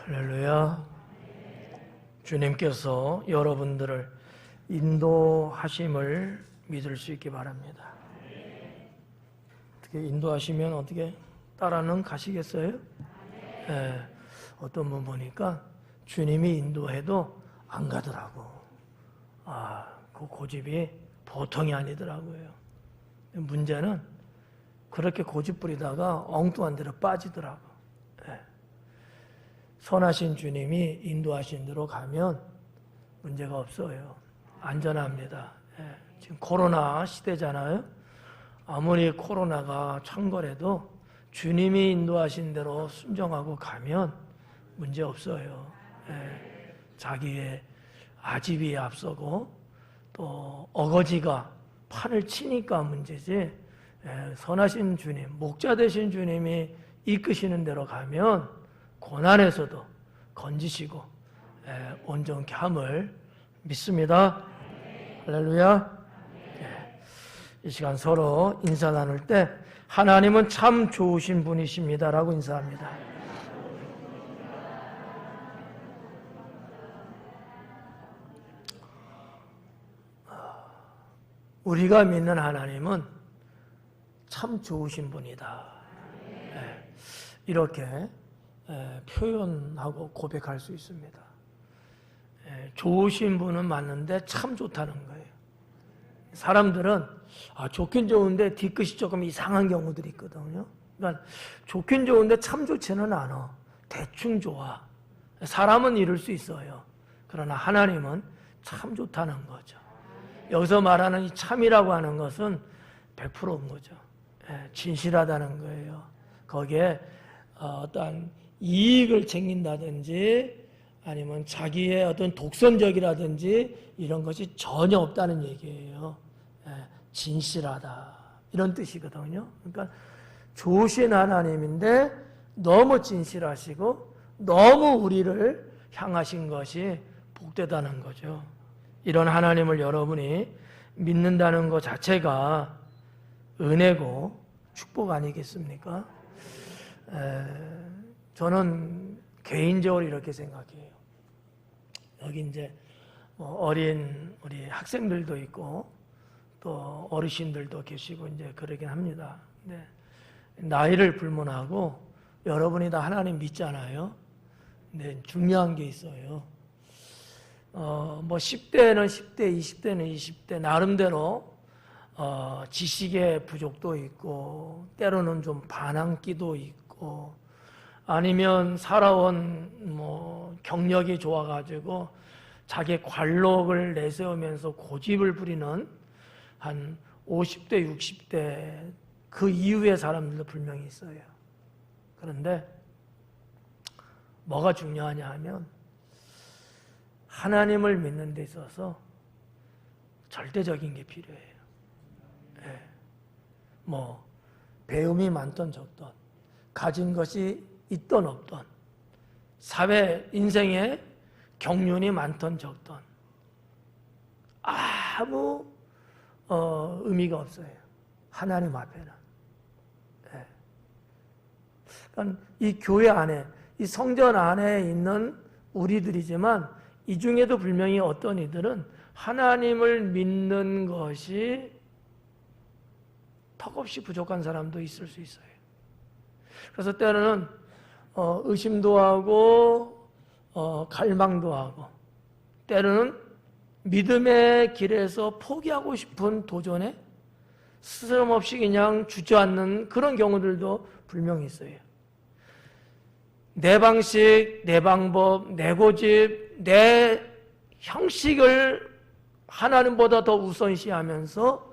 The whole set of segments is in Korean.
할렐루야. 주님께서 여러분들을 인도하심을 믿을 수 있기 바랍니다. 어떻게 인도하시면 어떻게 따라는 가시겠어요? 네. 어떤 분 보니까 주님이 인도해도 안 가더라고. 그 고집이 보통이 아니더라고요. 문제는 그렇게 고집 부리다가 엉뚱한 데로 빠지더라고. 선하신 주님이 인도하신 대로 가면 문제가 없어요. 안전합니다. 지금 코로나 시대잖아요. 아무리 코로나가 창궐해도 주님이 인도하신 대로 순종하고 가면 문제 없어요. 자기의 아집이 앞서고 또 어거지가 판을 치니까 문제지. 선하신 주님, 목자 되신 주님이 이끄시는 대로 가면 고난에서도 건지시고 온전케 함을 믿습니다. 할렐루야. 이 시간 서로 인사 나눌 때 하나님은 참 좋으신 분이십니다 라고 인사합니다. 우리가 믿는 하나님은 참 좋으신 분이다. 이렇게 표현하고 고백할 수 있습니다. 좋으신 분은 맞는데 참 좋다는 거예요. 사람들은 좋긴 좋은데 뒤끝이 조금 이상한 경우들이 있거든요. 그러니까 좋긴 좋은데 참 좋지는 않아. 대충 좋아. 사람은 이럴 수 있어요. 그러나 하나님은 참 좋다는 거죠. 여기서 말하는 이 참이라고 하는 것은 100%인 거죠. 진실하다는 거예요. 거기에 어떠한 이익을 챙긴다든지 아니면 자기의 어떤 독선적이라든지 이런 것이 전혀 없다는 얘기예요. 진실하다 이런 뜻이거든요. 그러니까 좋으신 하나님인데 너무 진실하시고 너무 우리를 향하신 것이 복되다는 거죠. 이런 하나님을 여러분이 믿는다는 것 자체가 은혜고 축복 아니겠습니까? 저는 개인적으로 이렇게 생각해요. 여기 이제 어린 우리 학생들도 있고 또 어르신들도 계시고 이제 그러긴 합니다. 근데 나이를 불문하고 여러분이 다 하나님 믿잖아요. 근데 중요한 게 있어요. 10대는 10대, 20대는 20대 나름대로 지식의 부족도 있고 때로는 좀 반항기도 있고 아니면 살아온 경력이 좋아가지고 자기 관록을 내세우면서 고집을 부리는 한 50대, 60대 그 이후의 사람들도 분명히 있어요. 그런데 뭐가 중요하냐 하면 하나님을 믿는 데 있어서 절대적인 게 필요해요. 배움이 많던 적던 가진 것이 있던 없던 사회 인생에 경륜이 많던 적던 아무 의미가 없어요. 하나님 앞에는. 그러니까 이 교회 안에 이 성전 안에 있는 우리들이지만 이 중에도 분명히 어떤 이들은 하나님을 믿는 것이 턱없이 부족한 사람도 있을 수 있어요. 그래서 때로는 의심도 하고 갈망도 하고 때로는 믿음의 길에서 포기하고 싶은 도전에 스스럼없이 그냥 주저앉는 그런 경우들도 분명히 있어요. 내 방식, 내 방법, 내 고집, 내 형식을 하나님보다 더 우선시하면서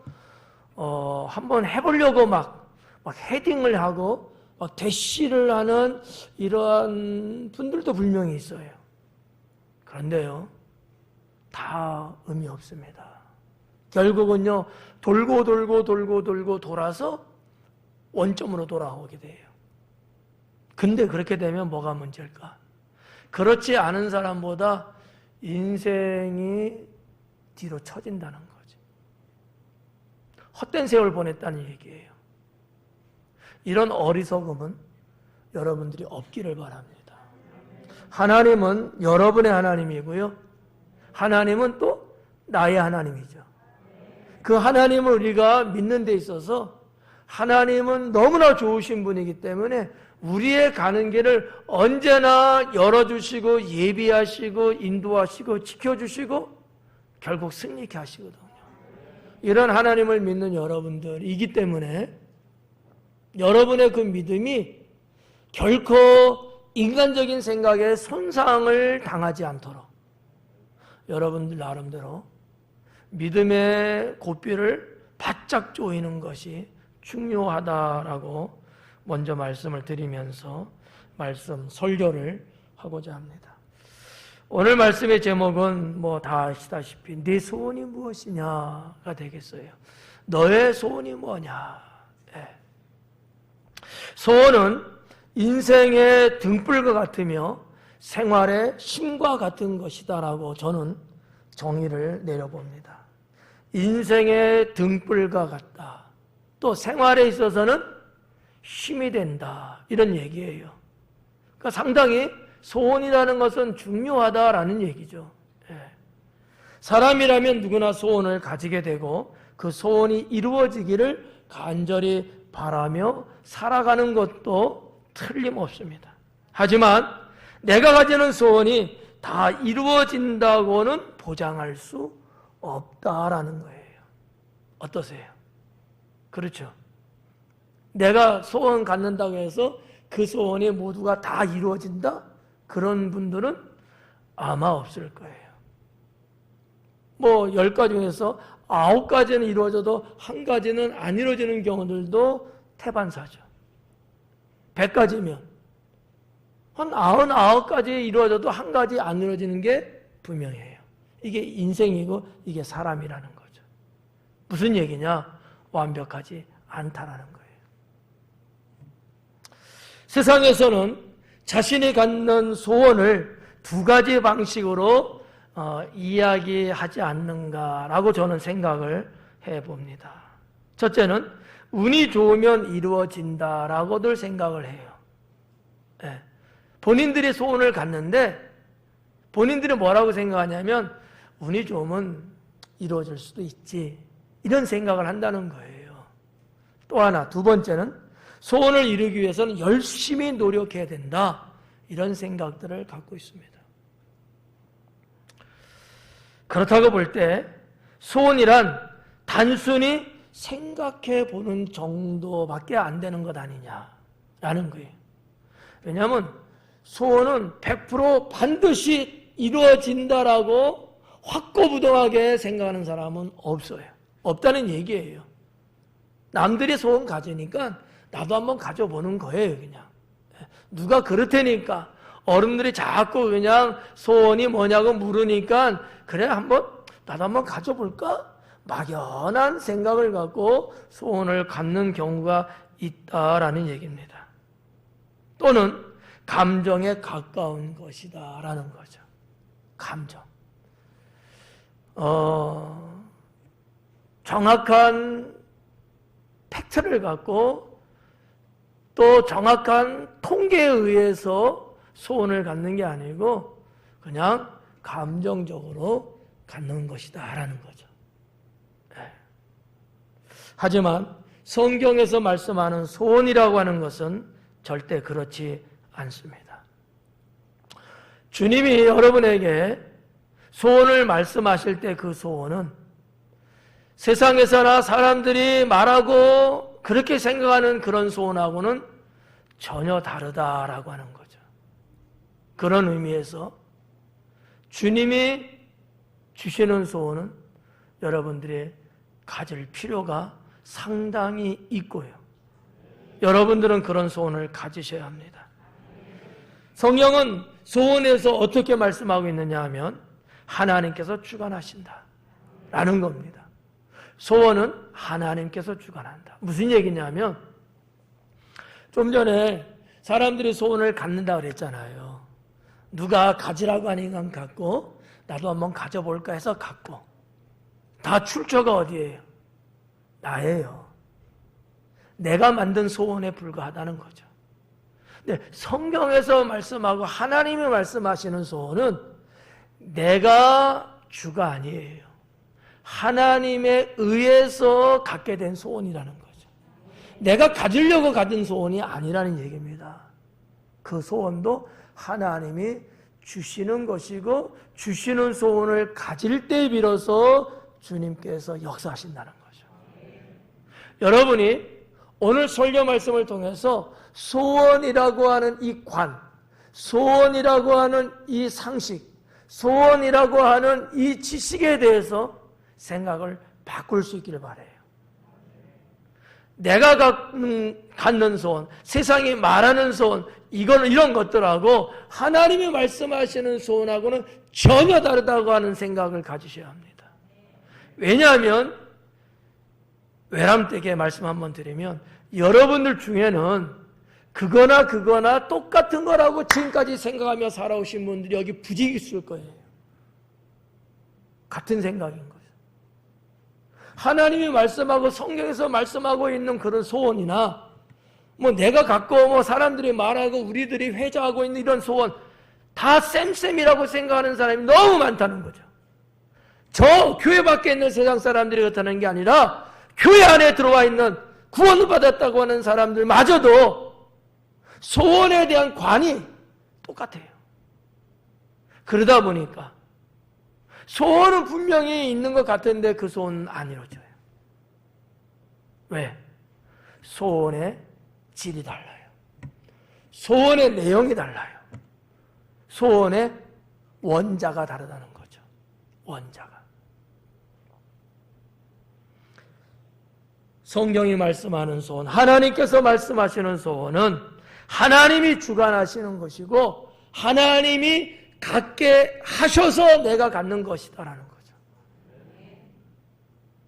한번 해보려고 막 헤딩을 하고 막 대시를 하는 이러한 분들도 분명히 있어요. 그런데요, 다 의미 없습니다. 결국은요, 돌고 돌아서 원점으로 돌아오게 돼요. 근데 그렇게 되면 뭐가 문제일까? 그렇지 않은 사람보다 인생이 뒤로 처진다는 거지. 헛된 세월 보냈다는 얘기예요. 이런 어리석음은 여러분들이 없기를 바랍니다. 하나님은 여러분의 하나님이고요. 하나님은 또 나의 하나님이죠. 그 하나님을 우리가 믿는 데 있어서 하나님은 너무나 좋으신 분이기 때문에 우리의 가는 길을 언제나 열어주시고 예비하시고 인도하시고 지켜주시고 결국 승리케 하시거든요. 이런 하나님을 믿는 여러분들이기 때문에 여러분의 그 믿음이 결코 인간적인 생각에 손상을 당하지 않도록 여러분들 나름대로 믿음의 고삐를 바짝 조이는 것이 중요하다라고 먼저 말씀을 드리면서 설교를 하고자 합니다. 오늘 말씀의 제목은 뭐 다 아시다시피 네 소원이 무엇이냐가 되겠어요. 너의 소원이 뭐냐. 소원은 인생의 등불과 같으며 생활의 힘과 같은 것이다라고 저는 정의를 내려봅니다. 인생의 등불과 같다. 또 생활에 있어서는 힘이 된다. 이런 얘기예요. 그러니까 상당히 소원이라는 것은 중요하다라는 얘기죠. 사람이라면 누구나 소원을 가지게 되고 그 소원이 이루어지기를 간절히 바라며 살아가는 것도 틀림없습니다. 하지만 내가 가지는 소원이 다 이루어진다고는 보장할 수 없다라는 거예요. 어떠세요? 그렇죠? 내가 소원 갖는다고 해서 그 소원이 모두가 다 이루어진다? 그런 분들은 아마 없을 거예요. 뭐 10가지 중에서 9가지는 이루어져도 1가지는 안 이루어지는 경우들도 태반사죠. 100가지면 한 99가지 이루어져도 1가지 안 이루어지는 게 분명해요. 이게 인생이고 이게 사람이라는 거죠. 무슨 얘기냐? 완벽하지 않다라는 거예요. 세상에서는 자신이 갖는 소원을 2가지 방식으로 이야기하지 않는가라고 저는 생각을 해봅니다. 첫째는 운이 좋으면 이루어진다라고들 생각을 해요. 본인들이 소원을 갖는데 본인들이 뭐라고 생각하냐면 운이 좋으면 이루어질 수도 있지 이런 생각을 한다는 거예요. 또 하나, 2번째는 소원을 이루기 위해서는 열심히 노력해야 된다 이런 생각들을 갖고 있습니다. 그렇다고 볼 때 소원이란 단순히 생각해 보는 정도밖에 안 되는 것 아니냐라는 거예요. 왜냐하면 소원은 100% 반드시 이루어진다라고 확고부동하게 생각하는 사람은 없어요. 없다는 얘기예요. 남들이 소원 가지니까 나도 한번 가져보는 거예요, 그냥. 누가 그렇다니까. 어른들이 자꾸 그냥 소원이 뭐냐고 물으니까 그래 나도 한번 가져볼까? 막연한 생각을 갖고 소원을 갖는 경우가 있다라는 얘기입니다. 또는 감정에 가까운 것이다라는 거죠. 감정. 정확한 팩트를 갖고 또 정확한 통계에 의해서 소원을 갖는 게 아니고 그냥 감정적으로 갖는 것이다라는 거죠. 하지만 성경에서 말씀하는 소원이라고 하는 것은 절대 그렇지 않습니다. 주님이 여러분에게 소원을 말씀하실 때 그 소원은 세상에서나 사람들이 말하고 그렇게 생각하는 그런 소원하고는 전혀 다르다라고 하는 거죠. 그런 의미에서 주님이 주시는 소원은 여러분들이 가질 필요가 상당히 있고요. 여러분들은 그런 소원을 가지셔야 합니다. 성경은 소원에서 어떻게 말씀하고 있느냐 하면 하나님께서 주관하신다 라는 겁니다. 소원은 하나님께서 주관한다. 무슨 얘기냐면 좀 전에 사람들이 소원을 갖는다 그랬잖아요. 누가 가지라고 하니까 갖고 나도 한번 가져볼까 해서 갖고 다 출처가 어디예요? 나예요. 내가 만든 소원에 불과하다는 거죠. 네, 성경에서 말씀하고 하나님이 말씀하시는 소원은 내가 주가 아니에요. 하나님에 의해서 갖게 된 소원이라는 거죠. 내가 가지려고 가진 소원이 아니라는 얘기입니다. 그 소원도 하나님이 주시는 것이고 주시는 소원을 가질 때 비로소 주님께서 역사하신다는 거죠. 여러분이 오늘 설교 말씀을 통해서 소원이라고 하는 이 관, 소원이라고 하는 이 상식, 소원이라고 하는 이 지식에 대해서 생각을 바꿀 수 있기를 바라요. 내가 갖는 소원, 세상이 말하는 소원, 이런 것들하고 하나님이 말씀하시는 소원하고는 전혀 다르다고 하는 생각을 가지셔야 합니다. 왜냐하면 외람되게 말씀 한번 드리면 여러분들 중에는 그거나 똑같은 거라고 지금까지 생각하며 살아오신 분들이 여기 부직 있을 거예요. 같은 생각인 거예요. 하나님이 말씀하고 성경에서 말씀하고 있는 그런 소원이나 뭐 내가 갖고 뭐 사람들이 말하고 우리들이 회자하고 있는 이런 소원 다 쌤쌤이라고 생각하는 사람이 너무 많다는 거죠. 저 교회 밖에 있는 세상 사람들이 그렇다는 게 아니라 교회 안에 들어와 있는 구원을 받았다고 하는 사람들마저도 소원에 대한 관이 똑같아요. 그러다 보니까 소원은 분명히 있는 것 같은데 그 소원은 안 이루어져요. 왜? 소원의 질이 달라요. 소원의 내용이 달라요. 소원의 원자가 다르다는 거죠. 원자가. 성경이 말씀하는 소원, 하나님께서 말씀하시는 소원은 하나님이 주관하시는 것이고 하나님이 갖게 하셔서 내가 갖는 것이다라는 거죠.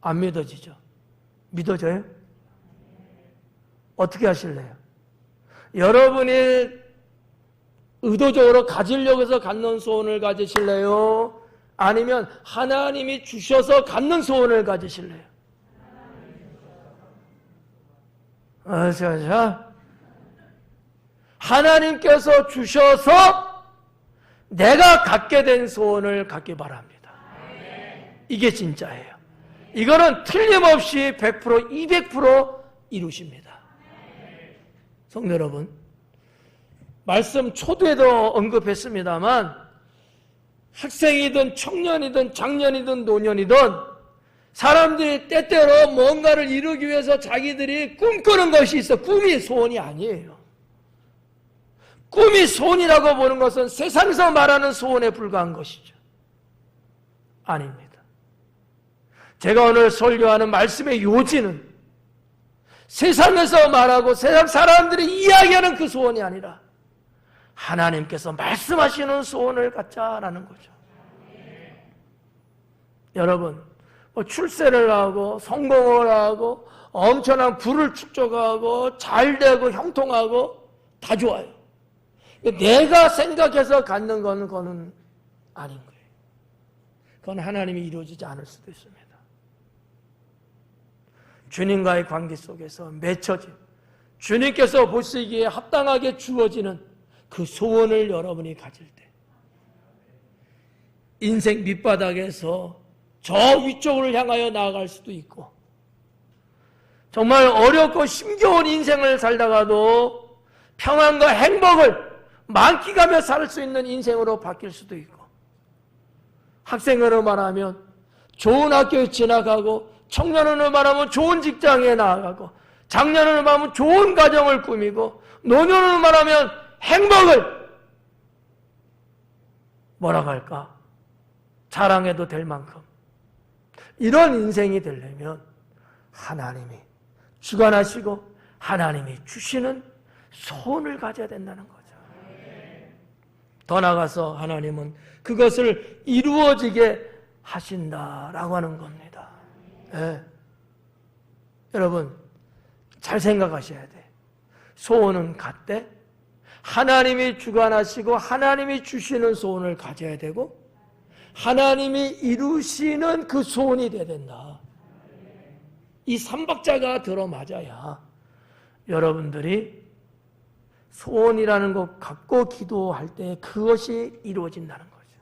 안 믿어지죠? 믿어져요? 어떻게 하실래요? 여러분이 의도적으로 가지려고 해서 갖는 소원을 가지실래요? 아니면 하나님이 주셔서 갖는 소원을 가지실래요? 하나님께서 주셔서 내가 갖게 된 소원을 갖기 바랍니다. 이게 진짜예요. 이거는 틀림없이 100%, 200% 이루십니다. 성도 여러분, 말씀 초두에도 언급했습니다만 학생이든 청년이든 장년이든 노년이든 사람들이 때때로 뭔가를 이루기 위해서 자기들이 꿈꾸는 것이 있어. 꿈이 소원이 아니에요. 꿈이 소원이라고 보는 것은 세상에서 말하는 소원에 불과한 것이죠. 아닙니다. 제가 오늘 설교하는 말씀의 요지는 세상에서 말하고 세상 사람들이 이야기하는 그 소원이 아니라 하나님께서 말씀하시는 소원을 갖자라는 거죠. 여러분, 출세를 하고 성공을 하고 엄청난 부를 축적하고 잘되고 형통하고 다 좋아요. 내가 생각해서 갖는 건 그거는 아닌 거예요. 그건 하나님이 이루어지지 않을 수도 있습니다. 주님과의 관계 속에서 맺혀진 주님께서 보시기에 합당하게 주어지는 그 소원을 여러분이 가질 때 인생 밑바닥에서 저 위쪽을 향하여 나아갈 수도 있고 정말 어렵고 힘겨운 인생을 살다가도 평안과 행복을 만끽하며 살 수 있는 인생으로 바뀔 수도 있고 학생으로 말하면 좋은 학교에 진학하고 청년으로 말하면 좋은 직장에 나아가고 장년으로 말하면 좋은 가정을 꾸미고 노년으로 말하면 행복을 뭐라고 할까? 자랑해도 될 만큼 이런 인생이 되려면 하나님이 주관하시고 하나님이 주시는 소원을 가져야 된다는 거죠. 더 나아가서 하나님은 그것을 이루어지게 하신다라고 하는 겁니다. 네. 여러분 잘 생각하셔야 돼. 소원은 같되 하나님이 주관하시고 하나님이 주시는 소원을 가져야 되고 하나님이 이루시는 그 소원이 돼야 된다. 이 삼박자가 들어맞아야 여러분들이 소원이라는 것 갖고 기도할 때 그것이 이루어진다는 거죠.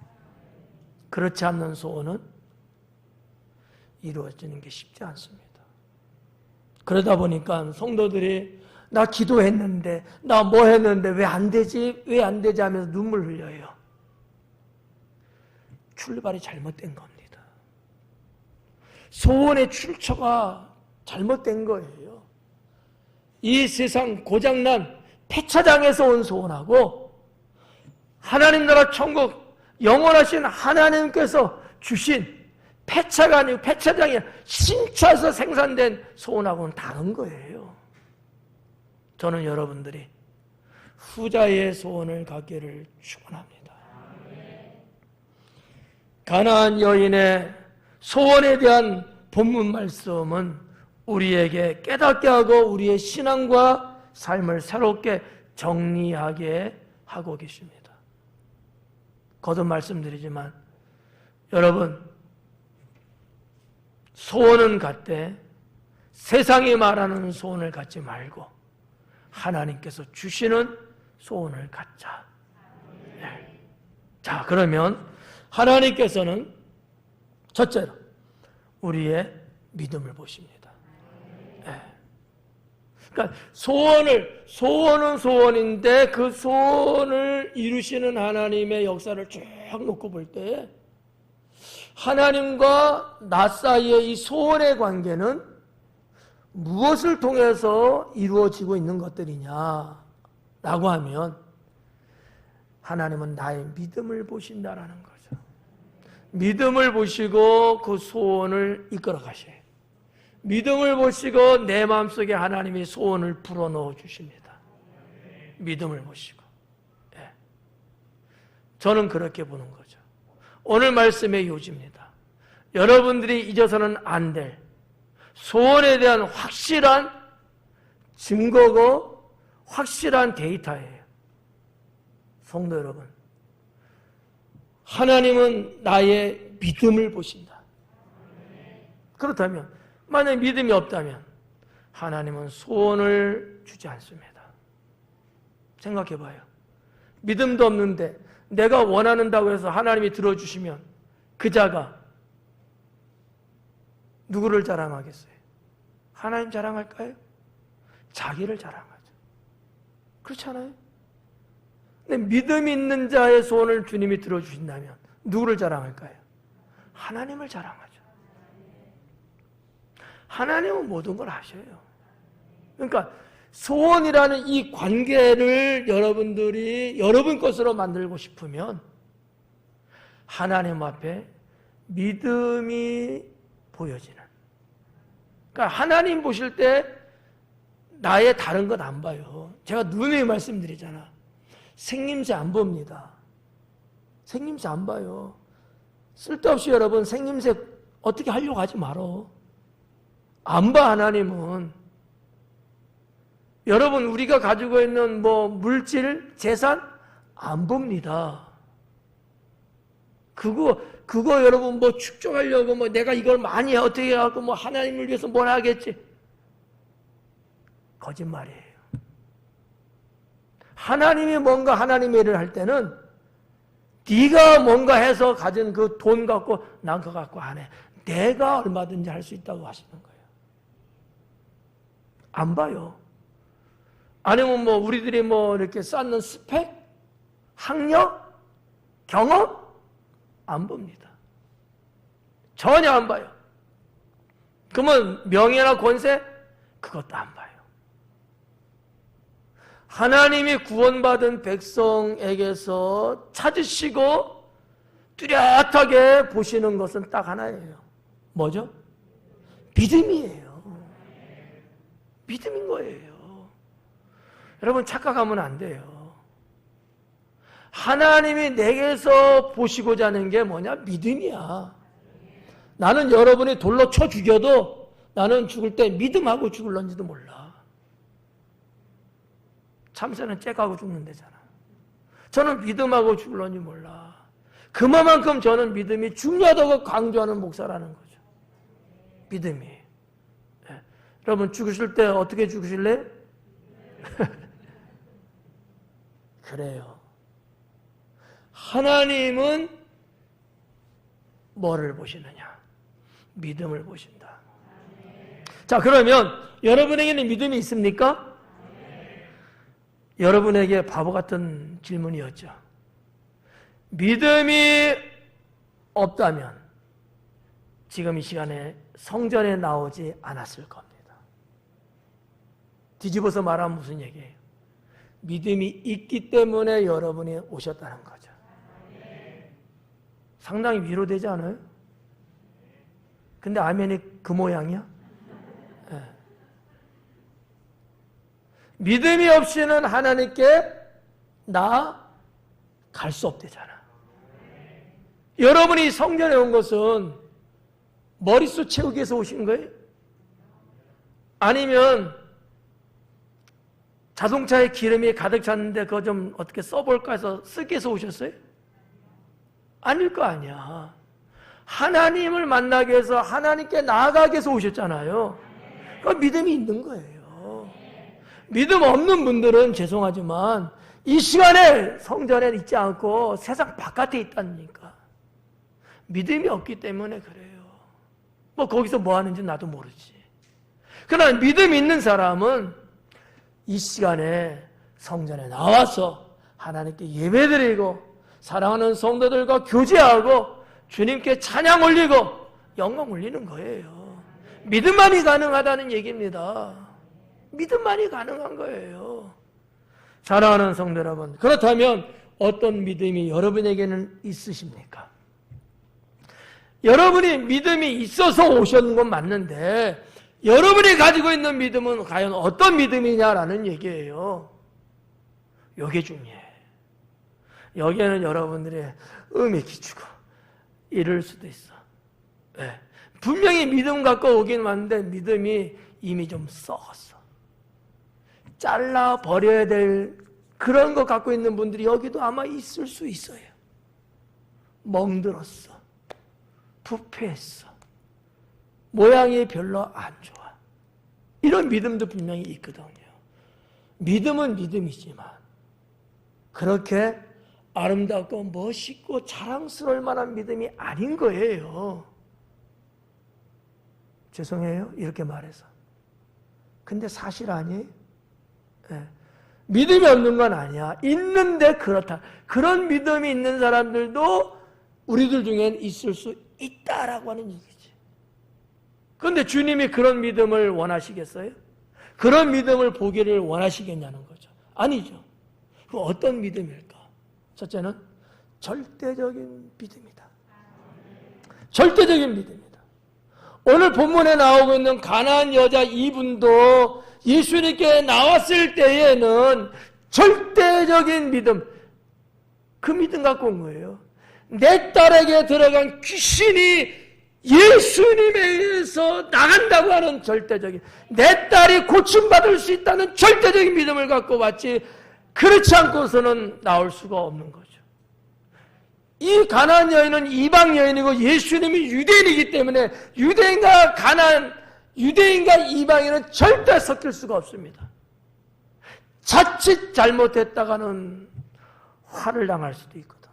그렇지 않는 소원은 이루어지는 게 쉽지 않습니다. 그러다 보니까 성도들이 나 기도했는데, 나 뭐 했는데 왜 안 되지? 왜 안 되지? 하면서 눈물 흘려요. 출발이 잘못된 겁니다. 소원의 출처가 잘못된 거예요. 이 세상 고장난 폐차장에서 온 소원하고 하나님 나라 천국 영원하신 하나님께서 주신 폐차가 아니고 폐차장이 아니라 신차에서 생산된 소원하고는 다른 거예요. 저는 여러분들이 후자의 소원을 갖기를 축원합니다. 가나안 여인의 소원에 대한 본문 말씀은 우리에게 깨닫게 하고 우리의 신앙과 삶을 새롭게 정리하게 하고 계십니다. 거듭 말씀드리지만 여러분, 소원은 갖되 세상이 말하는 소원을 갖지 말고 하나님께서 주시는 소원을 갖자. 네. 자, 그러면 하나님께서는 첫째로 우리의 믿음을 보십니다. 네. 그러니까 소원은 소원인데 그 소원을 이루시는 하나님의 역사를 쭉 놓고 볼 때 하나님과 나 사이의 이 소원의 관계는 무엇을 통해서 이루어지고 있는 것들이냐라고 하면 하나님은 나의 믿음을 보신다라는 거죠. 믿음을 보시고 그 소원을 이끌어 가셔요. 믿음을 보시고 내 마음속에 하나님이 소원을 불어넣어 주십니다. 믿음을 보시고. 네. 저는 그렇게 보는 거죠. 오늘 말씀의 요지입니다. 여러분들이 잊어서는 안 될 소원에 대한 확실한 증거고 확실한 데이터예요. 성도 여러분, 하나님은 나의 믿음을 보신다. 그렇다면 만약 믿음이 없다면 하나님은 소원을 주지 않습니다. 생각해 봐요. 믿음도 없는데 내가 원하는다고 해서 하나님이 들어주시면 그 자가 누구를 자랑하겠어요? 하나님 자랑할까요? 자기를 자랑하죠. 그렇잖아요? 근데 믿음 있는 자의 소원을 주님이 들어주신다면 누구를 자랑할까요? 하나님을 자랑하죠. 하나님은 모든 걸 아셔요. 그러니까 소원이라는 이 관계를 여러분들이 여러분 것으로 만들고 싶으면 하나님 앞에 믿음이 보여지는. 그러니까 하나님 보실 때 나의 다른 것 안 봐요. 제가 누누이 말씀드리잖아. 생김새 안 봅니다. 생김새 안 봐요. 쓸데없이 여러분 생김새 어떻게 하려고 하지 말어. 안 봐, 하나님은. 여러분, 우리가 가지고 있는 물질, 재산 안 봅니다. 그거 여러분 축적하려고 내가 이걸 많이 어떻게 해갖고 하나님을 위해서 뭘 하겠지? 거짓말이에요. 하나님이 뭔가 하나님의 일을 할 때는 네가 뭔가 해서 가진 그 돈 갖고 난 그거 갖고 안 해. 내가 얼마든지 할 수 있다고 하시는 거예요. 안 봐요. 아니면 우리들이 이렇게 쌓는 스펙, 학력, 경험 안 봅니다. 전혀 안 봐요. 그러면 명예나 권세 그것도 안 봐요. 하나님이 구원받은 백성에게서 찾으시고 뚜렷하게 보시는 것은 딱 하나예요. 뭐죠? 믿음이에요. 믿음인 거예요. 여러분 착각하면 안 돼요. 하나님이 내게서 보시고자 하는 게 뭐냐? 믿음이야. 나는 여러분이 돌로 쳐 죽여도 나는 죽을 때 믿음하고 죽을런지도 몰라. 참새는 째가고 죽는다잖아. 저는 믿음하고 죽을런지 몰라. 그만큼 저는 믿음이 중요하다고 강조하는 목사라는 거죠. 믿음이. 네. 여러분 죽으실 때 어떻게 죽으실래? 그래요. 하나님은 뭐를 보시느냐? 믿음을 보신다. 자, 그러면 여러분에게는 믿음이 있습니까? 여러분에게 바보 같은 질문이었죠. 믿음이 없다면 지금 이 시간에 성전에 나오지 않았을 겁니다. 뒤집어서 말하면 무슨 얘기예요? 믿음이 있기 때문에 여러분이 오셨다는 거죠. 상당히 위로되지 않아요? 근데 아멘이 그 모양이야? 네. 믿음이 없이는 하나님께 나아갈 수 없대잖아. 여러분이 성전에 온 것은 머릿수 채우기 위해서 오신 거예요? 아니면 자동차에 기름이 가득 찼는데 그거 좀 어떻게 써볼까 해서 쓰기 위해서 오셨어요? 아닐 거 아니야. 하나님을 만나기 위해서 하나님께 나아가기 위해서 오셨잖아요. 그 믿음이 있는 거예요. 믿음 없는 분들은 죄송하지만 이 시간에 성전에 있지 않고 세상 바깥에 있다니까. 믿음이 없기 때문에 그래요. 뭐 거기서 뭐 하는지 나도 모르지. 그러나 믿음 있는 사람은 이 시간에 성전에 나와서 하나님께 예배드리고 사랑하는 성도들과 교제하고 주님께 찬양 올리고 영광 올리는 거예요. 믿음만이 가능하다는 얘기입니다. 믿음만이 가능한 거예요. 사랑하는 성도 여러분, 그렇다면 어떤 믿음이 여러분에게는 있으십니까? 여러분이 믿음이 있어서 오셨는 건 맞는데 여러분이 가지고 있는 믿음은 과연 어떤 믿음이냐라는 얘기예요. 이게 중요해. 여기에는 여러분들의 음이 기추고 이럴 수도 있어. 네. 분명히 믿음 갖고 오긴 왔는데 믿음이 이미 좀 썩었어. 잘라버려야 될 그런 거 갖고 있는 분들이 여기도 아마 있을 수 있어요. 멍들었어. 부패했어. 모양이 별로 안 좋아. 이런 믿음도 분명히 있거든요. 믿음은 믿음이지만 그렇게 아름답고 멋있고 자랑스러울 만한 믿음이 아닌 거예요. 죄송해요. 이렇게 말해서. 근데 사실 아니에요? 네. 믿음이 없는 건 아니야. 있는데 그렇다. 그런 믿음이 있는 사람들도 우리들 중엔 있을 수 있다라고 하는 얘기지. 그런데 주님이 그런 믿음을 원하시겠어요? 그런 믿음을 보기를 원하시겠냐는 거죠. 아니죠. 그 어떤 믿음일까? 첫째는 절대적인 믿음이다. 절대적인 믿음이다. 오늘 본문에 나오고 있는 가나안 여자 이분도 예수님께 나왔을 때에는 절대적인 믿음, 그 믿음 갖고 온 거예요. 내 딸에게 들어간 귀신이 예수님에 의해서 나간다고 하는 절대적인, 내 딸이 고침받을 수 있다는 절대적인 믿음을 갖고 왔지, 그렇지 않고서는 나올 수가 없는 거죠. 이 가나안 여인은 이방 여인이고 예수님이 유대인이기 때문에 유대인과 이방인은 절대 섞일 수가 없습니다. 자칫 잘못했다가는 화를 당할 수도 있거든.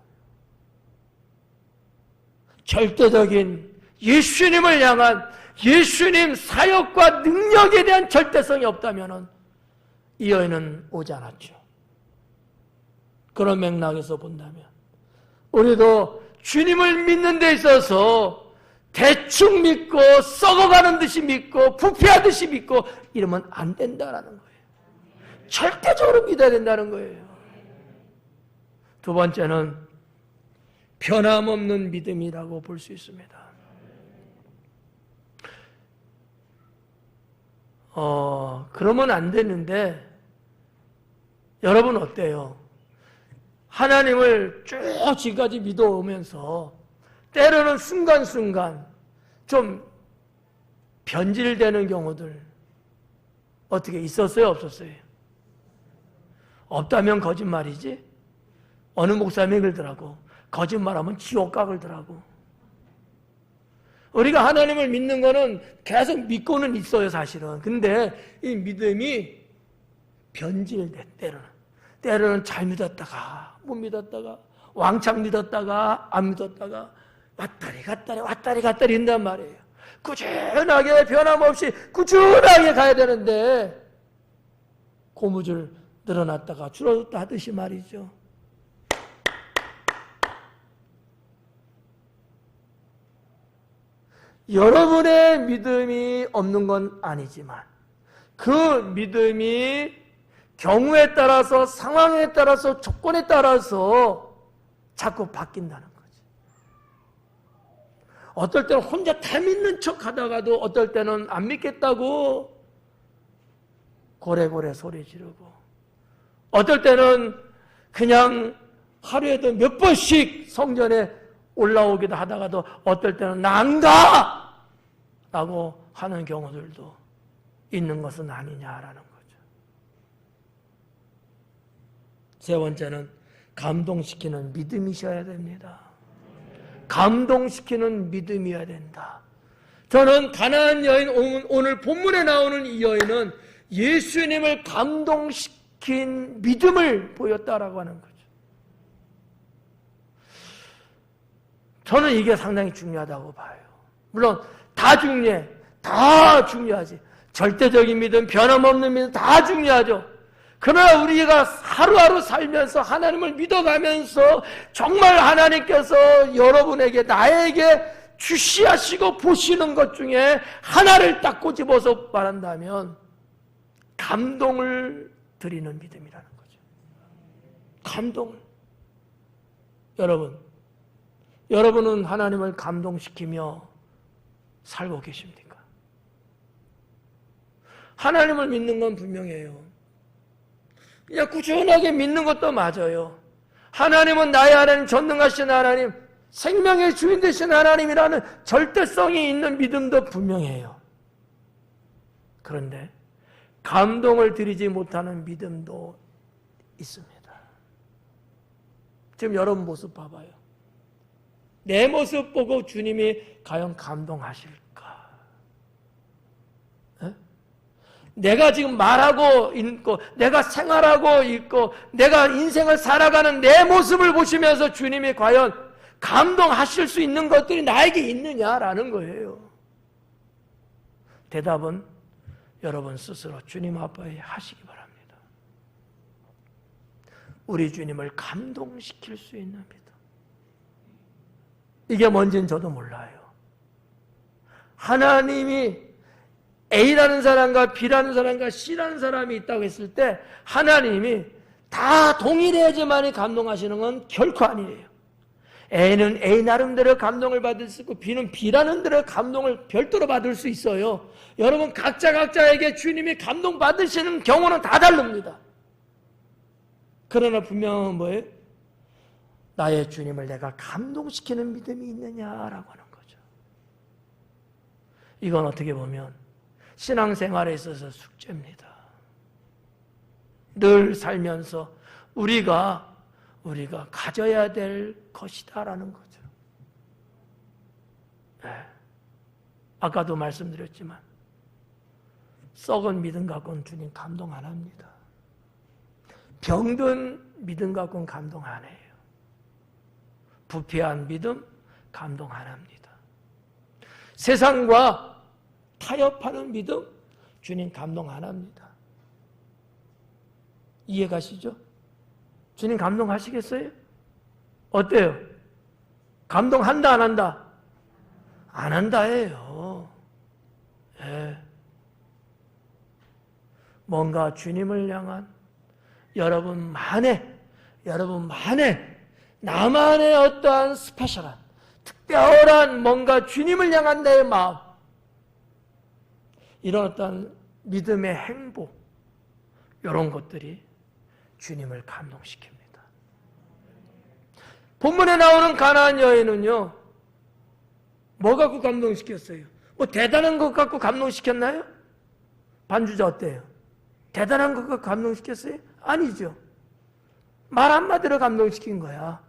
절대적인 예수님을 향한 예수님 사역과 능력에 대한 절대성이 없다면 이 여인은 오지 않았죠. 그런 맥락에서 본다면 우리도 주님을 믿는 데 있어서 대충 믿고 썩어가는 듯이 믿고 부패하듯이 믿고 이러면 안 된다라는 거예요. 절대적으로 믿어야 된다는 거예요. 두 번째는 변함없는 믿음이라고 볼 수 있습니다. 그러면 안 되는데 여러분 어때요? 하나님을 쭉 지금까지 믿어오면서 때로는 순간순간 좀 변질되는 경우들 어떻게 있었어요? 없었어요? 없다면 거짓말이지? 어느 목사님이 그러더라고. 거짓말하면 지옥 가거더라고. 우리가 하나님을 믿는 거는 계속 믿고는 있어요, 사실은. 근데 이 믿음이 변질돼, 때로는. 때로는 잘 믿었다가 못 믿었다가 왕창 믿었다가 안 믿었다가 왔다리 갔다리 한단 말이에요. 꾸준하게 변함없이 꾸준하게 가야 되는데 고무줄 늘어났다가 줄어들었다 하듯이 말이죠. 여러분의 믿음이 없는 건 아니지만 그 믿음이 경우에 따라서 상황에 따라서 조건에 따라서 자꾸 바뀐다는 거지. 어떨 때는 혼자 다 믿는 척 하다가도 어떨 때는 안 믿겠다고 고래고래 소리 지르고 어떨 때는 그냥 하루에도 몇 번씩 성전에 올라오기도 하다가도 어떨 때는 난가! 라고 하는 경우들도 있는 것은 아니냐라는 거죠. 세 번째는 감동시키는 믿음이셔야 됩니다. 감동시키는 믿음이어야 된다. 저는 가나안 여인, 오늘 본문에 나오는 이 여인은 예수님을 감동시킨 믿음을 보였다라고 하는 거죠. 저는 이게 상당히 중요하다고 봐요. 물론 다 중요해. 다 중요하지. 절대적인 믿음, 변함없는 믿음 다 중요하죠. 그러나 우리가 하루하루 살면서 하나님을 믿어가면서 정말 하나님께서 여러분에게 나에게 주시하시고 보시는 것 중에 하나를 딱 꼬집어서 말한다면 감동을 드리는 믿음이라는 거죠. 감동을. 여러분은 하나님을 감동시키며 살고 계십니까? 하나님을 믿는 건 분명해요. 그냥 꾸준하게 믿는 것도 맞아요. 하나님은 나의 하나님, 전능하신 하나님, 생명의 주인 되신 하나님이라는 절대성이 있는 믿음도 분명해요. 그런데 감동을 드리지 못하는 믿음도 있습니다. 지금 여러분 모습 봐봐요. 내 모습 보고 주님이 과연 감동하실까? 내가 지금 말하고 있고 내가 생활하고 있고 내가 인생을 살아가는 내 모습을 보시면서 주님이 과연 감동하실 수 있는 것들이 나에게 있느냐라는 거예요. 대답은 여러분 스스로 주님 앞에 하시기 바랍니다. 우리 주님을 감동시킬 수 있는 믿음. 이게 뭔지는 저도 몰라요. 하나님이 A라는 사람과 B라는 사람과 C라는 사람이 있다고 했을 때 하나님이 다 동일해야지만이 감동하시는 건 결코 아니에요. A는 A 나름대로 감동을 받을 수 있고 B는 B라는 대로 감동을 별도로 받을 수 있어요. 여러분 각자에게 주님이 감동받으시는 경우는 다 다릅니다. 그러나 분명한 뭐예요? 나의 주님을 내가 감동시키는 믿음이 있느냐라고 하는 거죠. 이건 어떻게 보면 신앙생활에 있어서 숙제입니다. 늘 살면서 우리가 가져야 될 것이다라는 거죠. 네. 아까도 말씀드렸지만 썩은 믿음 갖고는 주님 감동 안 합니다. 병든 믿음 갖고는 감동 안 해요. 부패한 믿음 감동 안 합니다. 세상과 타협하는 믿음 주님 감동 안 합니다. 이해가시죠? 주님 감동하시겠어요? 어때요? 감동한다 안 한다? 안 한다예요. 네. 뭔가 주님을 향한 여러분만의 나만의 어떠한 스페셜한 특별한 뭔가 주님을 향한 내 마음, 이런 어떤 믿음의 행복, 이런 것들이 주님을 감동시킵니다. 본문에 나오는 가나안 여인은요, 뭐 갖고 감동시켰어요? 뭐 대단한 것 갖고 감동시켰나요? 반주자 어때요? 대단한 것 갖고 감동시켰어요? 아니죠. 말 한마디로 감동시킨 거야.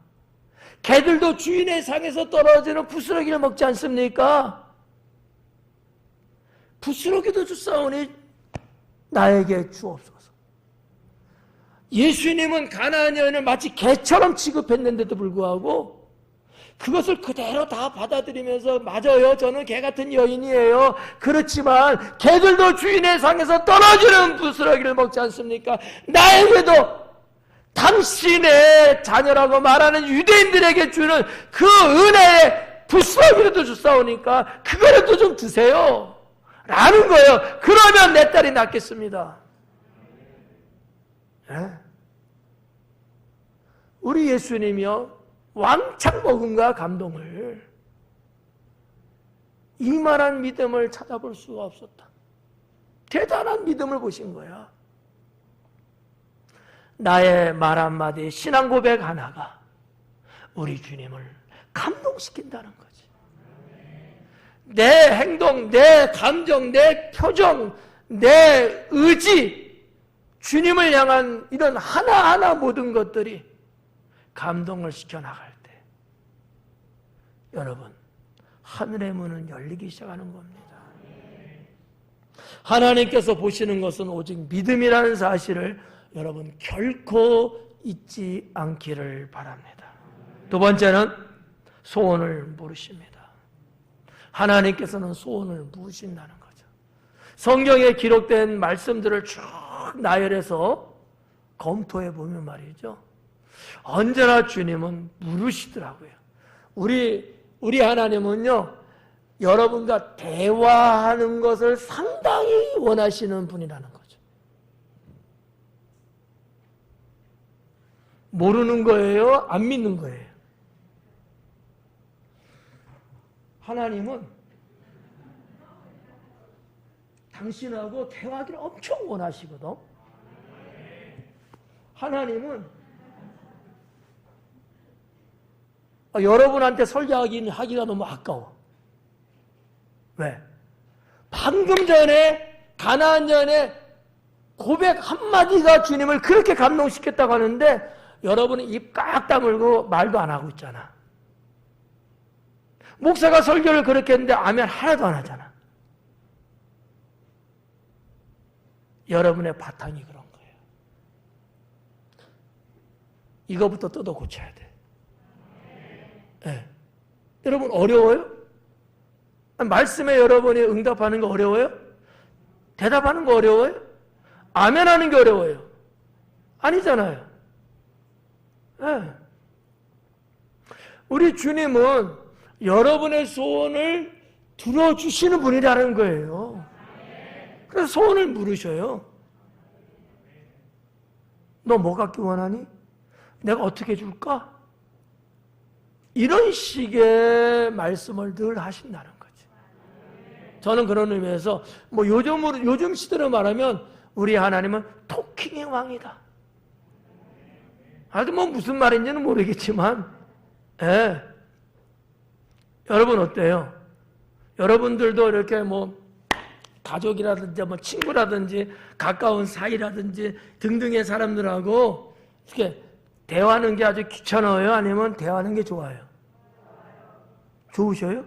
개들도 주인의 상에서 떨어지는 부스러기를 먹지 않습니까? 부스러기도 주사오니 나에게 주옵소서. 예수님은 가나안 여인을 마치 개처럼 취급했는데도 불구하고 그것을 그대로 다 받아들이면서 맞아요. 저는 개 같은 여인이에요. 그렇지만 개들도 주인의 상에서 떨어지는 부스러기를 먹지 않습니까? 나에게도 당신의 자녀라고 말하는 유대인들에게 주는 그 은혜의 부스러기라도 주사오니까 그거라도 좀 드세요. 라는 거예요. 그러면 내 딸이 낫겠습니다. 네? 우리 예수님이요. 왕창 먹은가 감동을 이만한 믿음을 찾아볼 수가 없었다. 대단한 믿음을 보신 거야. 나의 말 한마디, 신앙 고백 하나가 우리 주님을 감동시킨다는 거지. 내 행동, 내 감정, 내 표정, 내 의지, 주님을 향한 이런 하나하나 모든 것들이 감동을 시켜나갈 때 여러분 하늘의 문은 열리기 시작하는 겁니다. 하나님께서 보시는 것은 오직 믿음이라는 사실을 여러분 결코 잊지 않기를 바랍니다. 두 번째는 소원을 물으십니다. 하나님께서는 소원을 물으신다는 거죠. 성경에 기록된 말씀들을 쭉 나열해서 검토해 보면 말이죠. 언제나 주님은 물으시더라고요. 우리 하나님은요, 여러분과 대화하는 것을 상당히 원하시는 분이라는 거죠. 모르는 거예요? 안 믿는 거예요? 하나님은 당신하고 대화하기를 엄청 원하시거든. 하나님은 여러분한테 설교하기가 너무 아까워. 왜? 방금 전에 가나안 여인의 고백 한마디가 주님을 그렇게 감동시켰다고 하는데 여러분은 입 꽉 다물고 말도 안 하고 있잖아. 목사가 설교를 그렇게 했는데 아멘 하나도 안 하잖아. 여러분의 바탕이 그런 거예요. 이거부터 뜯어 고쳐야 돼. 네. 여러분 어려워요? 말씀에 여러분이 응답하는 거 어려워요? 대답하는 거 어려워요? 아멘 하는 게 어려워요? 아니잖아요. 네. 우리 주님은 여러분의 소원을 들어주시는 분이라는 거예요. 그래서 소원을 물으셔요. 너 뭐 갖기 원하니? 내가 어떻게 해줄까? 이런 식의 말씀을 늘 하신다는 거지. 저는 그런 의미에서 요즘 시대로 말하면 우리 하나님은 토킹의 왕이다. 아주 무슨 말인지는 모르겠지만, 여러분 어때요? 여러분들도 이렇게 가족이라든지 친구라든지 가까운 사이라든지 등등의 사람들하고 이렇게 대화하는 게 아주 귀찮아요? 아니면 대화하는 게 좋아요? 좋으셔요?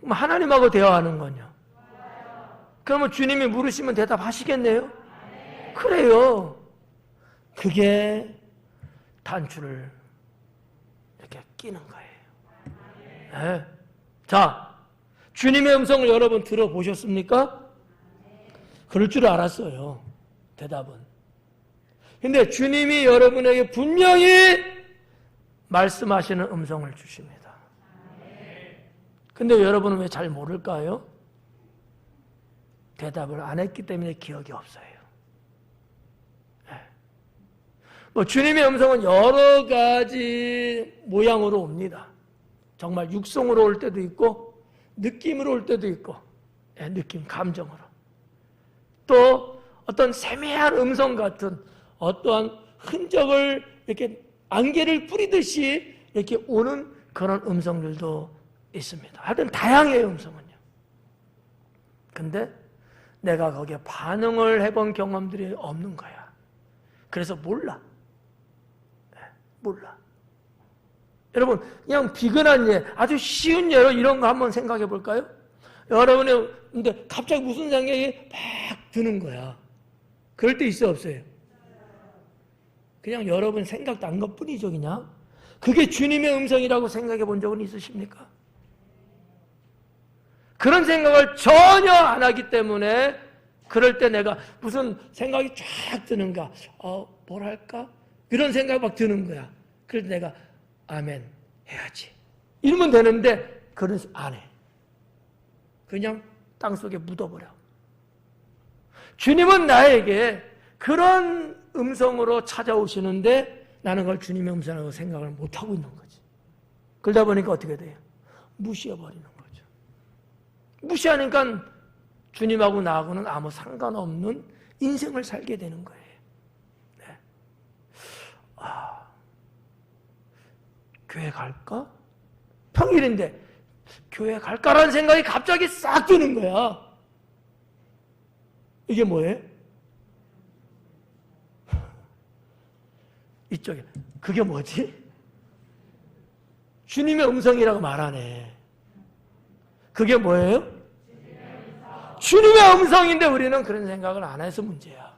그럼 하나님하고 대화하는 건요? 그러면 주님이 물으시면 대답하시겠네요? 그래요. 그게 단추를 이렇게 끼는 거예요. 네. 자, 주님의 음성을 여러분 들어보셨습니까? 그럴 줄 알았어요. 대답은. 근데 주님이 여러분에게 분명히 말씀하시는 음성을 주십니다. 근데 여러분은 왜 잘 모를까요? 대답을 안 했기 때문에 기억이 없어요. 주님의 음성은 여러 가지 모양으로 옵니다. 정말 육성으로 올 때도 있고 느낌으로 올 때도 있고 느낌, 감정으로. 또 어떤 세미한 음성 같은 어떠한 흔적을 이렇게 안개를 뿌리듯이 이렇게 오는 그런 음성들도 있습니다. 하여튼 다양해요, 음성은요. 근데 내가 거기에 반응을 해본 경험들이 없는 거야. 그래서 몰라. 몰라. 여러분, 그냥 비근한 예, 아주 쉬운 예로 이런 거 한번 생각해 볼까요? 여러분의, 근데 갑자기 무슨 생각이 막 드는 거야. 그럴 때 있어, 없어요? 그냥 여러분 생각도 안 것뿐이죠. 그냥 그게 주님의 음성이라고 생각해 본 적은 있으십니까? 그런 생각을 전혀 안 하기 때문에 그럴 때 내가 무슨 생각이 쫙 드는가, 뭐랄까? 이런 생각 막 드는 거야. 그래서 내가 아멘 해야지 이러면 되는데 그런 안 해. 그냥 땅속에 묻어버려. 주님은 나에게 그런 음성으로 찾아오시는데 나는 그걸 주님의 음성이라고 생각을 못하고 있는 거지. 그러다 보니까 어떻게 돼요? 무시해버리는 거죠. 무시하니까 주님하고 나하고는 아무 상관없는 인생을 살게 되는 거예요. 네. 교회 갈까? 평일인데 교회 갈까라는 생각이 갑자기 싹 드는 거야. 이게 뭐예요? 이쪽에 그게 뭐지? 주님의 음성이라고 말하네. 그게 뭐예요? 주님의 음성인데 우리는 그런 생각을 안 해서 문제야.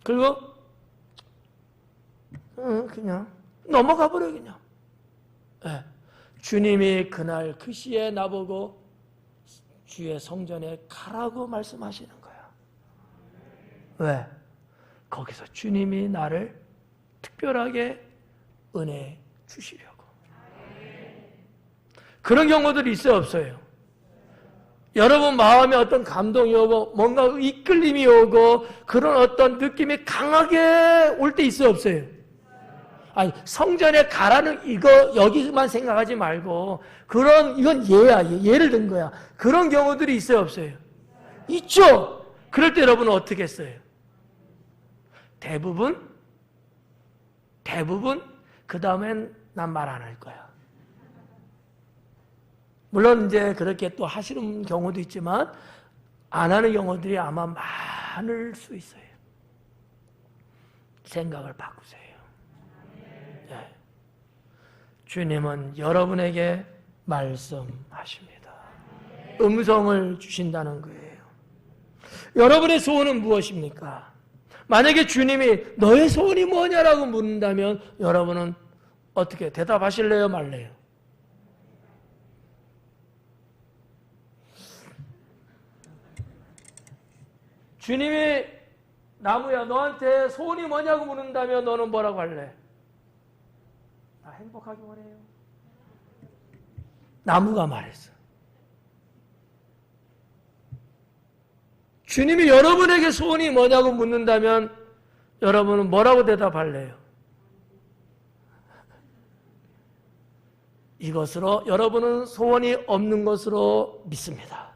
그리고 그냥 넘어가 버려 그냥. 네. 주님이 그날 그 시에 나보고 주의 성전에 가라고 말씀하시는 거야. 왜? 거기서 주님이 나를 특별하게 은혜 주시려고. 그런 경우들이 있어요, 없어요? 여러분 마음에 어떤 감동이 오고 뭔가 이끌림이 오고 그런 어떤 느낌이 강하게 올 때 있어요, 없어요? 아니, 성전에 가라는 이거 여기만 생각하지 말고 이건 예야, 예를 든 거야. 그런 경우들이 있어요, 없어요? 있죠. 그럴 때 여러분은 어떻게 했어요? 대부분 그 다음엔 난 말 안 할 거야. 물론 이제 그렇게 또 하시는 경우도 있지만 안 하는 경우들이 아마 많을 수 있어요. 생각을 바꾸세요. 네. 주님은 여러분에게 말씀하십니다. 음성을 주신다는 거예요. 여러분의 소원은 무엇입니까? 만약에 주님이 너의 소원이 뭐냐라고 묻는다면 여러분은 어떻게 대답하실래요? 말래요? 주님이 나무야 너한테 소원이 뭐냐고 묻는다면 너는 뭐라고 할래? 나 행복하기 원해요. 나무가 말했어. 주님이 여러분에게 소원이 뭐냐고 묻는다면 여러분은 뭐라고 대답할래요? 이것으로 여러분은 소원이 없는 것으로 믿습니다.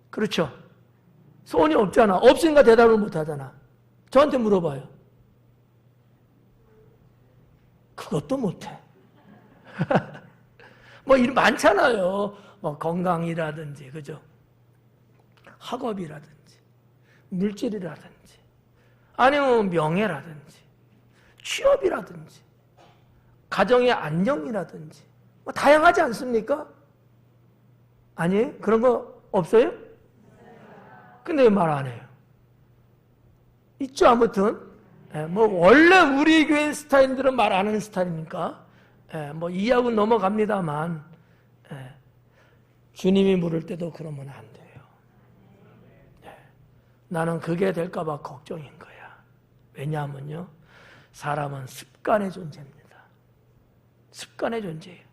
그렇죠? 소원이 없잖아. 없으니까 대답을 못하잖아. 저한테 물어봐요. 그것도 못해. 뭐 많잖아요. 뭐 건강이라든지, 그죠? 학업이라든지, 물질이라든지, 아니면 명예라든지, 취업이라든지, 가정의 안녕이라든지, 뭐 다양하지 않습니까? 아니, 그런 거 없어요? 근데 왜 말 안 해요? 있죠, 아무튼. 뭐, 원래 우리 교회 스타일들은 말 안 하는 스타일입니까? 뭐, 이해하고 넘어갑니다만, 주님이 물을 때도 그러면 안 돼요. 나는 그게 될까봐 걱정인 거야. 왜냐하면요, 사람은 습관의 존재입니다. 습관의 존재예요.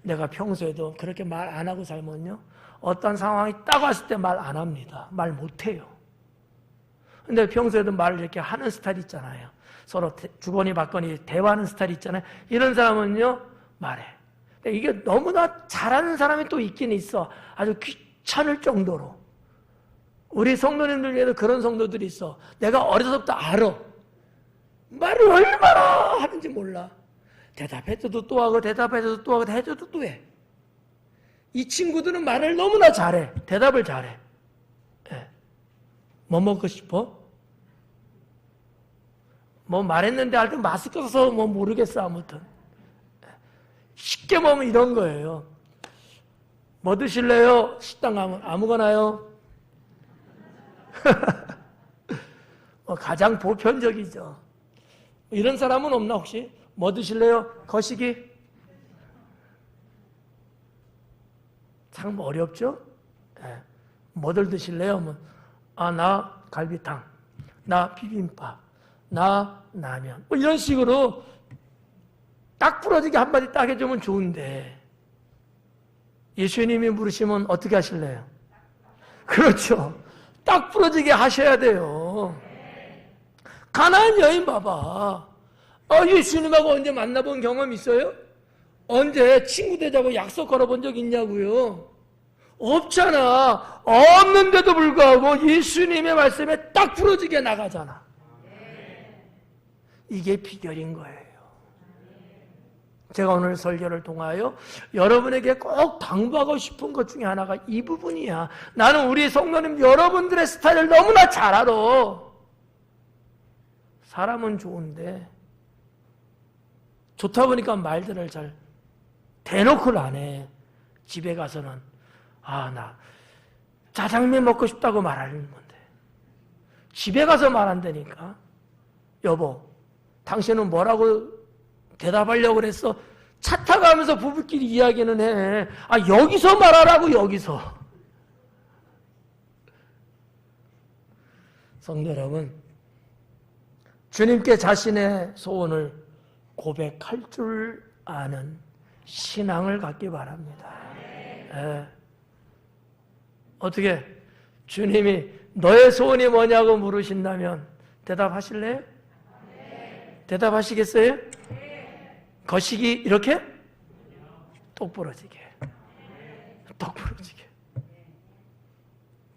내가 평소에도 그렇게 말 안 하고 살면요, 어떤 상황이 딱 왔을 때 말 안 합니다. 말 못해요. 근데 평소에도 말을 이렇게 하는 스타일 있잖아요. 서로 주거니 받거니 대화하는 스타일 있잖아요. 이런 사람은요, 말해. 근데 이게 너무나 잘하는 사람이 또 있긴 있어. 아주 귀찮을 정도로. 우리 성도님들 중에도 그런 성도들이 있어. 내가 어려서부터 알아. 말을 얼마나 하는지 몰라. 대답해줘도 또 하고, 대답해줘도 또 하고, 해줘도 또 해. 이 친구들은 말을 너무나 잘해. 대답을 잘해. 네. 뭐 먹고 싶어? 뭐 말했는데 하여튼 마스크 써서 뭐 모르겠어, 아무튼. 쉽게 보면 이런 거예요. 뭐 드실래요? 식당 가면 아무거나요? 가장 보편적이죠. 이런 사람은 없나 혹시? 뭐 드실래요? 거시기? 참 어렵죠? 네. 뭐들 드실래요? 나 갈비탕, 나 비빔밥, 나 라면. 이런 식으로 딱 부러지게 한마디 딱 해주면 좋은데, 예수님이 물으시면 어떻게 하실래요? 그렇죠. 딱 부러지게 하셔야 돼요. 가나안 여인 봐봐. 예수님하고 언제 만나본 경험 있어요? 언제 친구 되자고 약속 걸어본 적 있냐고요? 없잖아. 없는데도 불구하고 예수님의 말씀에 딱 부러지게 나가잖아. 이게 비결인 거예요. 제가 오늘 설교를 통하여 여러분에게 꼭 당부하고 싶은 것 중에 하나가 이 부분이야. 나는 우리 성도님 여러분들의 스타일을 너무나 잘 알아. 사람은 좋은데 좋다 보니까 말들을 잘 대놓고는 안 해. 집에 가서는 나 짜장면 먹고 싶다고 말하는 건데 집에 가서 말한다니까. 여보, 당신은 뭐라고 대답하려고 그랬어? 차 타가면서 부부끼리 이야기는 해. 여기서 말하라고, 여기서. 성도 여러분, 주님께 자신의 소원을 고백할 줄 아는 신앙을 갖기 바랍니다. 어떻게 주님이 너의 소원이 뭐냐고 물으신다면 대답하실래요? 대답하시겠어요? 거시기 이렇게? 똑부러지게. 똑부러지게.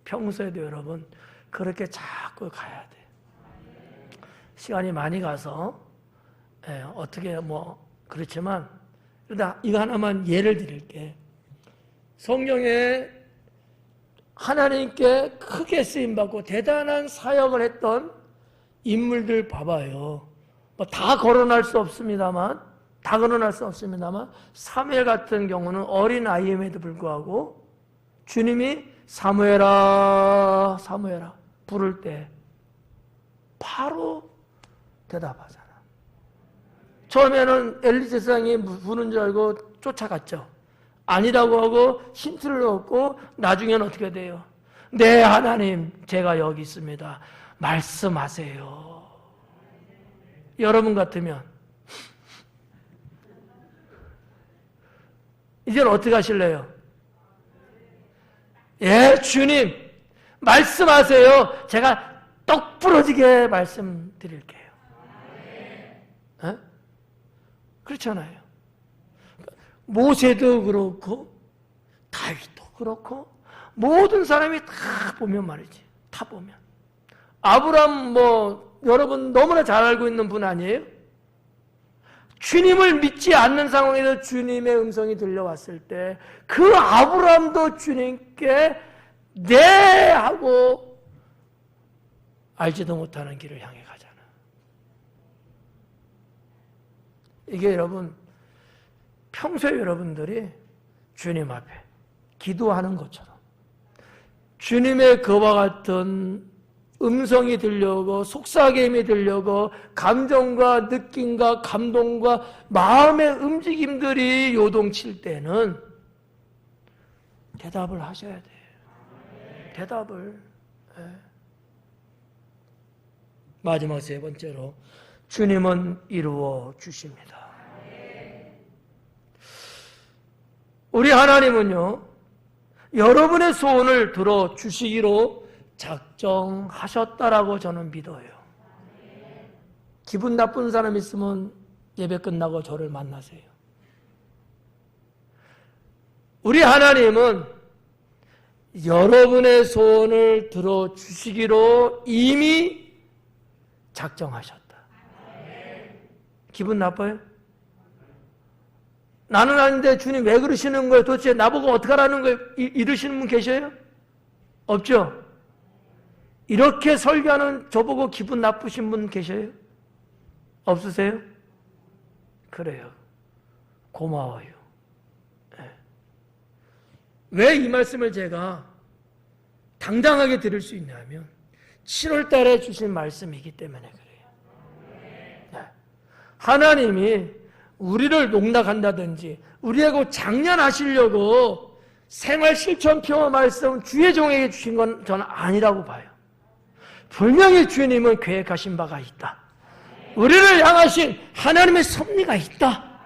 평소에도 여러분 그렇게 자꾸 가야 돼. 시간이 많이 가서 어떻게 그렇지만 그러다 이거 하나만 예를 드릴게. 성경에 하나님께 크게 쓰임받고 대단한 사역을 했던 인물들 봐봐요. 다 거론할 수 없습니다만 사무엘 같은 경우는 어린 아이임에도 불구하고 주님이 사무엘아 부를 때 바로 대답하잖아. 처음에는 엘리 제사장이 부르는 줄 알고 쫓아갔죠. 아니라고 하고 힌트를 얻고 나중에는 어떻게 돼요? 네, 하나님, 제가 여기 있습니다. 말씀하세요. 여러분 같으면 이제는 어떻게 하실래요? 예, 주님, 말씀하세요. 제가 똑 부러지게 말씀드릴게요. 그렇잖아요. 모세도 그렇고 다윗도 그렇고 모든 사람이 다 보면 말이지. 다 보면. 아브람 여러분 너무나 잘 알고 있는 분 아니에요? 주님을 믿지 않는 상황에서 주님의 음성이 들려왔을 때 그 아브람도 주님께 네 하고 알지도 못하는 길을 향해 가잖아. 이게 여러분 평소에 여러분들이 주님 앞에 기도하는 것처럼 주님의 그와 같은 음성이 들려오고 속삭임이 들려오고 감정과 느낌과 감동과 마음의 움직임들이 요동칠 때는 대답을 하셔야 돼요. 대답을. 마지막 세 번째로 주님은 이루어 주십니다. 우리 하나님은요, 여러분의 소원을 들어주시기로 작정하셨다라고 저는 믿어요. 기분 나쁜 사람 있으면 예배 끝나고 저를 만나세요. 우리 하나님은 여러분의 소원을 들어주시기로 이미 작정하셨다. 기분 나빠요? 나는 아닌데 주님 왜 그러시는 거예요? 도대체 나보고 어떻게 하라는 거예요? 이러시는 분 계셔요? 없죠? 이렇게 설교하는 저보고 기분 나쁘신 분 계셔요? 없으세요? 그래요. 고마워요. 왜 이 말씀을 제가 당당하게 드릴 수 있냐면 7월 달에 주신 말씀이기 때문에 그래요. 네. 하나님이 우리를 농락한다든지 우리하고 장난하시려고 생활 실천표 말씀 주의 종에게 주신 건 저는 아니라고 봐요. 분명히 주님은 계획하신 바가 있다. 우리를 향하신 하나님의 섭리가 있다.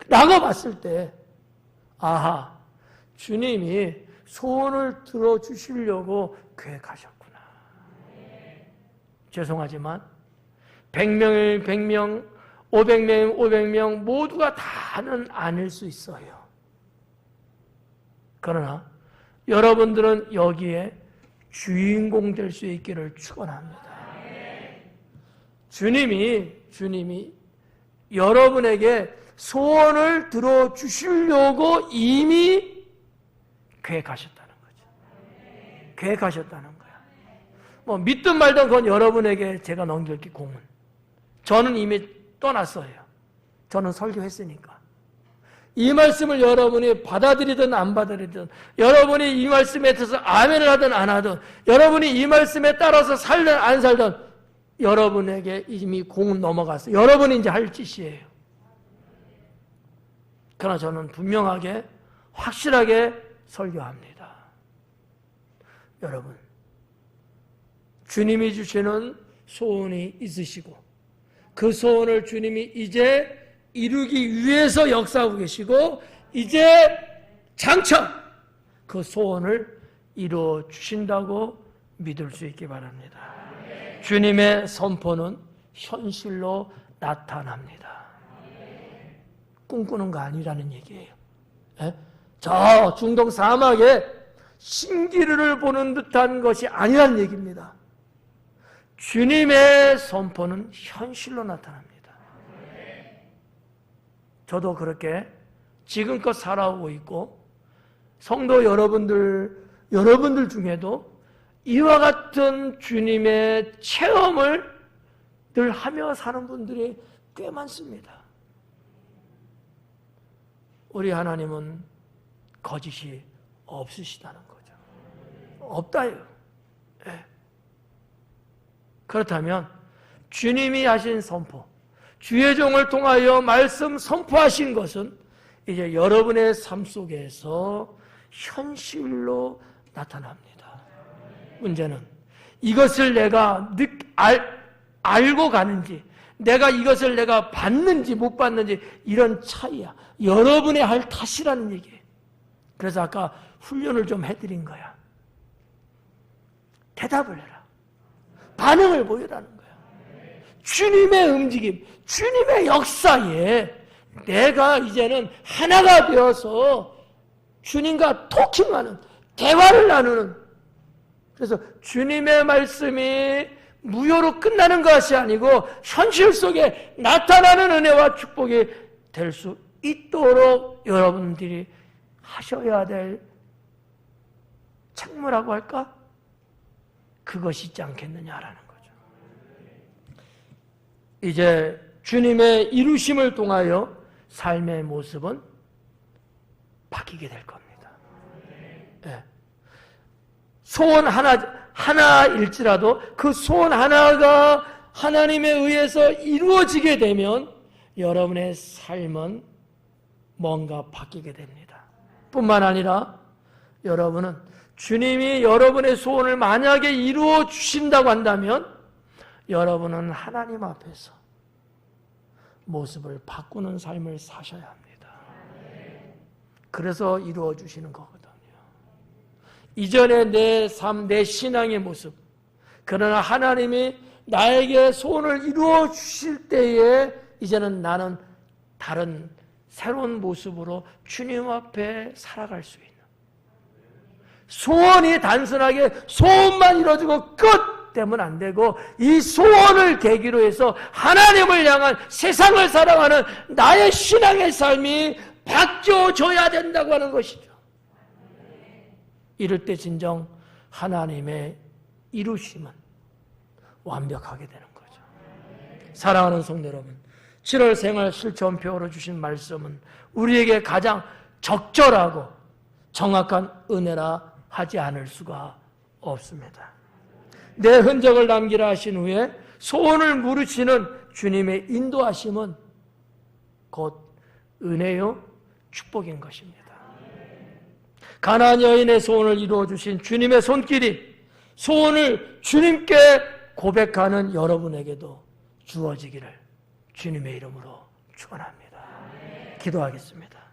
라고 봤을 때 아하, 주님이 소원을 들어주시려고 계획하셨구나. 죄송하지만 100명이면 100명, 500명이면 500명 모두가 다는 아닐 수 있어요. 그러나 여러분들은 여기에 주인공 될 수 있기를 축원합니다. 주님이 여러분에게 소원을 들어주시려고 이미 계획하셨다는 거죠. 계획하셨다는 거야. 뭐 믿든 말든 그건 여러분에게 제가 넘길게 공은. 저는 이미 떠났어요. 저는 설교했으니까. 이 말씀을 여러분이 받아들이든 안 받아들이든, 여러분이 이 말씀에 대해서 아멘을 하든 안 하든, 여러분이 이 말씀에 따라서 살든 안 살든 여러분에게 이미 공은 넘어갔어요. 여러분이 이제 할 짓이에요. 그러나 저는 분명하게 확실하게 설교합니다. 여러분, 주님이 주시는 소원이 있으시고 그 소원을 주님이 이제 이루기 위해서 역사하고 계시고 이제 장차 그 소원을 이루어 주신다고 믿을 수 있기 바랍니다. 주님의 선포는 현실로 나타납니다. 꿈꾸는 거 아니라는 얘기예요. 예? 저 중동 사막에 신기루를 보는 듯한 것이 아니라는 얘기입니다. 주님의 선포는 현실로 나타납니다. 저도 그렇게 지금껏 살아오고 있고 성도 여러분들 중에도 이와 같은 주님의 체험을 늘 하며 사는 분들이 꽤 많습니다. 우리 하나님은 거짓이 없으시다는 거죠. 없다요. 네. 그렇다면 주님이 하신 선포, 주의 종을 통하여 말씀 선포하신 것은 이제 여러분의 삶 속에서 현실로 나타납니다. 문제는 이것을 내가 알고 가는지, 내가 이것을 내가 받는지 못 받는지 이런 차이야. 여러분의 할 탓이라는 얘기예요. 그래서 아까 훈련을 좀 해드린 거야. 대답을 해라. 반응을 보여라는 거야. 주님의 움직임, 주님의 역사에 내가 이제는 하나가 되어서 주님과 토킹하는, 대화를 나누는, 그래서 주님의 말씀이 무효로 끝나는 것이 아니고 현실 속에 나타나는 은혜와 축복이 될 수 있도록 여러분들이 하셔야 될 책무라고 할까? 그것이 있지 않겠느냐라는 거죠. 이제 주님의 이루심을 통하여 삶의 모습은 바뀌게 될 겁니다. 네. 소원 하나일지라도 그 소원 하나가 하나님에 의해서 이루어지게 되면 여러분의 삶은 뭔가 바뀌게 됩니다. 뿐만 아니라 여러분은 주님이 여러분의 소원을 만약에 이루어 주신다고 한다면 여러분은 하나님 앞에서 모습을 바꾸는 삶을 사셔야 합니다. 그래서 이루어 주시는 거거든요. 이전에 내 삶, 내 신앙의 모습, 그러나 하나님이 나에게 소원을 이루어 주실 때에 이제는 나는 다른 새로운 모습으로 주님 앞에 살아갈 수 있는, 소원이 단순하게 소원만 이루어지고 끝 되면 안 되고 이 소원을 계기로 해서 하나님을 향한 세상을 사랑하는 나의 신앙의 삶이 바뀌어져야 된다고 하는 것이죠. 이럴 때 진정 하나님의 이루심은 완벽하게 되는 거죠. 사랑하는 성도 여러분, 7월 생활 실천표로 주신 말씀은 우리에게 가장 적절하고 정확한 은혜라 하지 않을 수가 없습니다. 내 흔적을 남기라 하신 후에 소원을 물으시는 주님의 인도하심은 곧 은혜요 축복인 것입니다. 가나안 여인의 소원을 이루어 주신 주님의 손길이 소원을 주님께 고백하는 여러분에게도 주어지기를 주님의 이름으로 축원합니다. 기도하겠습니다.